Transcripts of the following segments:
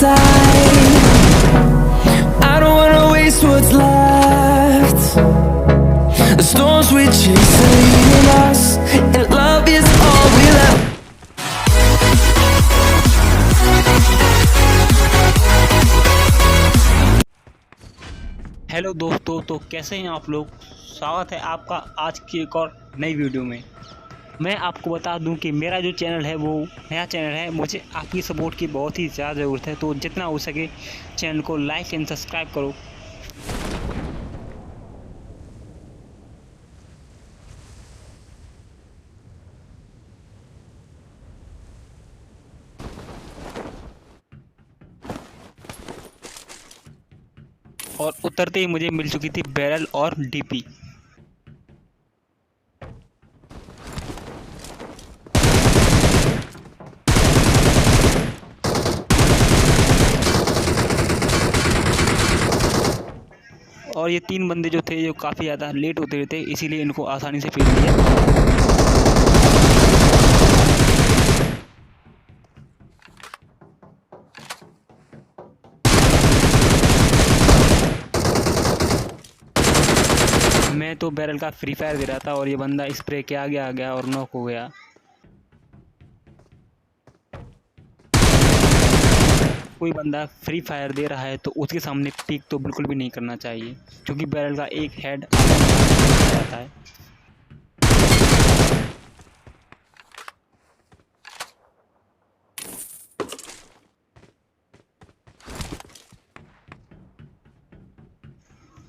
side. I don't wanna waste what's left. The storms we chase are leading us, and love is all we left. Hello दोस्तों, तो कैसे हैं आप लोग। स्वागत है आपका आज की एक और नई वीडियो में। मैं आपको बता दूं कि मेरा जो चैनल है वो नया चैनल है। मुझे आपकी सपोर्ट की बहुत ही ज़्यादा ज़रूरत है, तो जितना हो सके चैनल को लाइक एंड सब्सक्राइब करो। और उतरते ही मुझे मिल चुकी थी बैरल और डीपी। और ये 3 बंदे जो थे जो काफ़ी ज़्यादा लेट होते थे, इसीलिए इनको आसानी से फेल दिया। मैं तो बैरल का फ्री फायर दे रहा था और ये बंदा स्प्रे के आगे आ गया और नॉक हो गया। कोई बंदा फ्री फायर दे रहा है तो उसके सामने पीक तो बिल्कुल भी नहीं करना चाहिए, क्योंकि बैरल का एक हेड जाता है।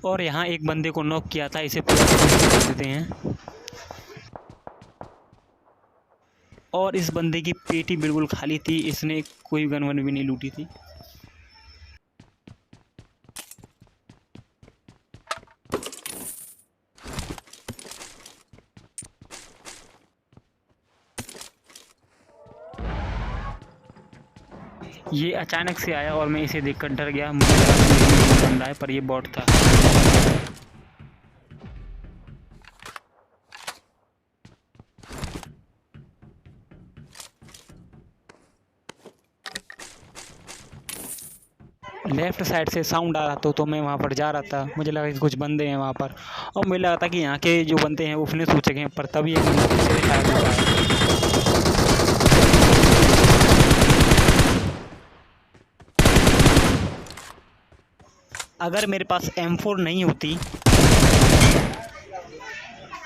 और यहाँ एक बंदे को नॉक किया था, इसे पूरा कर देते हैं। और इस बंदे की पेटी बिल्कुल खाली थी, इसने कोई गन वन भी नहीं लूटी थी। ये अचानक से आया और मैं इसे देखकर डर गया। मुझे लगा कि ये बंदा है, पर ये बॉट था। लेफ्ट साइड से साउंड आ रहा था, तो मैं वहाँ पर जा रहा था। मुझे लगा कि कुछ बंदे हैं वहाँ पर, और मुझे लगा था कि यहाँ के जो बंदे हैं वो फिनिश हो चुके हैं, पर तभी एक बंदा फिर से गायब हो रहा है। अगर मेरे पास M4 नहीं होती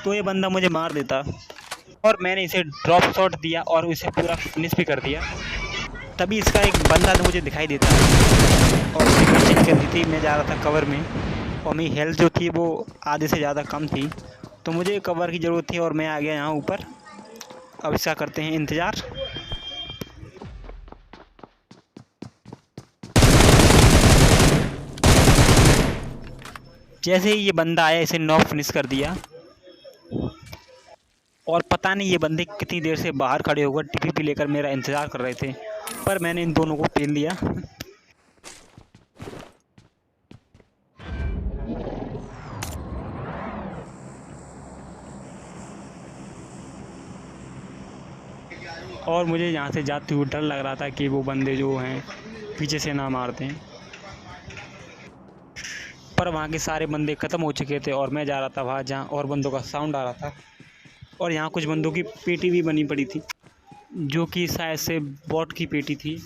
तो ये बंदा मुझे मार देता। और मैंने इसे ड्रॉप शॉट दिया और इसे पूरा फिनिश भी कर दिया। तभी इसका एक बंदा तो मुझे दिखाई देता और चेंज कर दी थी। मैं जा रहा था कवर में और मेरी हेल्थ जो थी वो आधे से ज़्यादा कम थी, तो मुझे कवर की ज़रूरत थी और मैं आ गया यहाँ ऊपर। अब इसका करते हैं इंतज़ार। जैसे ही ये बंदा आया, इसे नॉक फिनिश कर दिया। और पता नहीं ये बंदे कितनी देर से बाहर खड़े होकर टीपीपी लेकर मेरा इंतज़ार कर रहे थे, पर मैंने इन दोनों को पेल लिया। और मुझे यहाँ से जाते हुए डर लग रहा था कि वो बंदे जो हैं पीछे से ना मार दें, पर वहाँ के सारे बंदे ख़त्म हो चुके थे और मैं जा रहा था वहाँ जहाँ और बंदों का साउंड आ रहा था। और यहाँ कुछ बंदों की पेटी भी बनी पड़ी थी, जो कि शायद से बॉट की पेटी थी।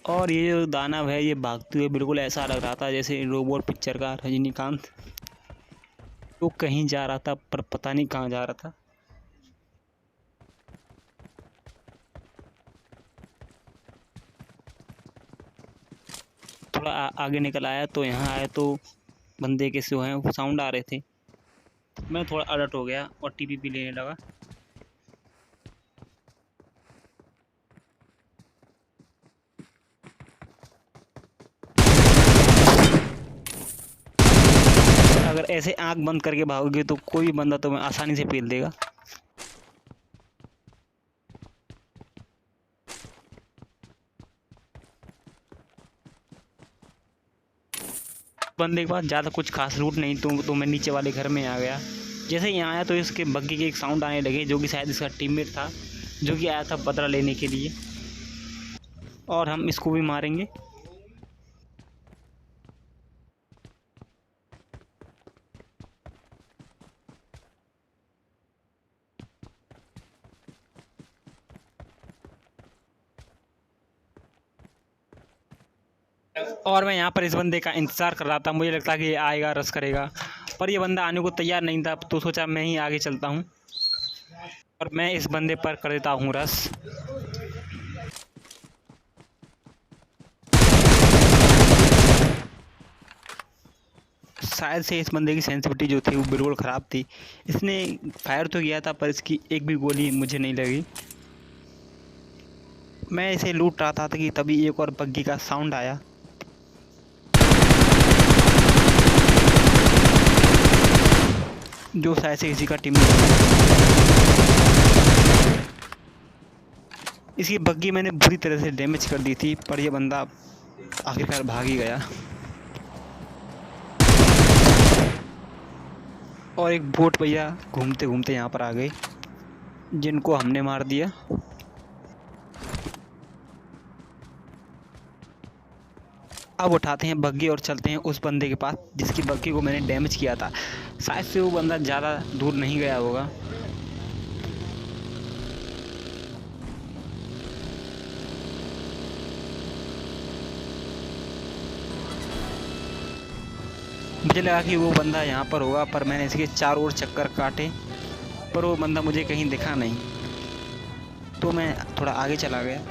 और ये जो दानव है ये भागते हुए बिल्कुल ऐसा लग रहा था जैसे रोबोट पिक्चर का रजनीकांत। वो कहीं जा रहा था पर पता नहीं कहाँ जा रहा था। थोड़ा आगे निकल आया तो यहाँ आया तो बंदे के जो हैं वो साउंड आ रहे थे। मैं थोड़ा अलर्ट हो गया और टीपीपी लेने लगा। अगर ऐसे आंख बंद करके भागोगे तो कोई भी बंदा तुम्हें आसानी से पेल देगा। बंदे के पास ज़्यादा कुछ खास लूट नहीं, तो मैं नीचे वाले घर में आ गया। जैसे ही यहाँ आया तो इसके बग्गी के एक साउंड आने लगे, जो कि शायद इसका टीममेट था, जो कि आया था बदला लेने के लिए, और हम इसको भी मारेंगे। और मैं यहाँ पर इस बंदे का इंतज़ार कर रहा था, मुझे लगता कि ये आएगा, रश करेगा, पर ये बंदा आने को तैयार नहीं था, तो सोचा मैं ही आगे चलता हूँ और मैं इस बंदे पर कर देता हूँ रश। शायद से इस बंदे की सेंसिटिविटी जो थी वो बिल्कुल ख़राब थी। इसने फायर तो किया था, पर इसकी एक भी गोली मुझे नहीं लगी। मैं इसे लूट रहा था कि तभी एक और बग्गी का साउंड आया। जो शायद से किसी का टीम, इसकी बग्गी मैंने बुरी तरह से डैमेज कर दी थी, पर यह बंदा आखिरकार भाग ही गया। और एक बोट भैया घूमते घूमते यहाँ पर आ गए, जिनको हमने मार दिया। अब उठाते हैं बग्गी और चलते हैं उस बंदे के पास जिसकी बग्गी को मैंने डैमेज किया था। शायद से वो बंदा ज़्यादा दूर नहीं गया होगा। मुझे लगा कि वो बंदा यहाँ पर होगा, पर मैंने इसके चारों ओर चक्कर काटे, पर वो बंदा मुझे कहीं दिखा नहीं, तो मैं थोड़ा आगे चला गया।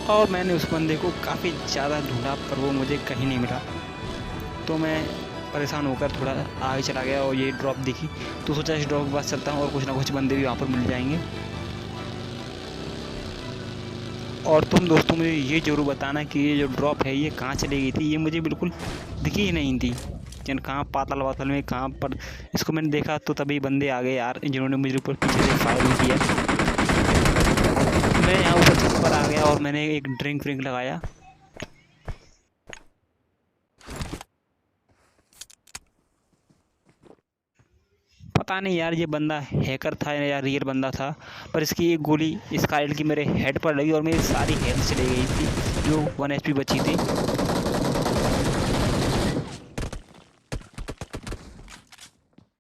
और मैंने उस बंदे को काफ़ी ज़्यादा ढूंढा, पर वो मुझे कहीं नहीं मिला, तो मैं परेशान होकर थोड़ा आगे चला गया और ये ड्रॉप दिखी, तो सोचा इस ड्रॉप के पास चलता हूँ और कुछ ना कुछ बंदे भी वहाँ पर मिल जाएंगे। और तुम दोस्तों मुझे ये ज़रूर बताना कि ये जो ड्रॉप है ये कहाँ चली गई थी, ये मुझे बिल्कुल दिखी ही नहीं थी, यानी कहाँ पाताल वाताल में कहाँ पर। इसको मैंने देखा तो तभी बंदे आ गए यार, जिन्होंने मुझे ऊपर पीछे से फायर भी किया। मैं यहाँ ऊपर छत पर आ गया और मैंने एक ड्रिंक व्रिंक लगाया। पता नहीं यार ये बंदा हैकर था या रियल बंदा था, पर इसकी एक गोली स्काइल की मेरे हेड पर लगी और मेरी सारी हेल्थ चली गई थी, जो 1 HP बची थी।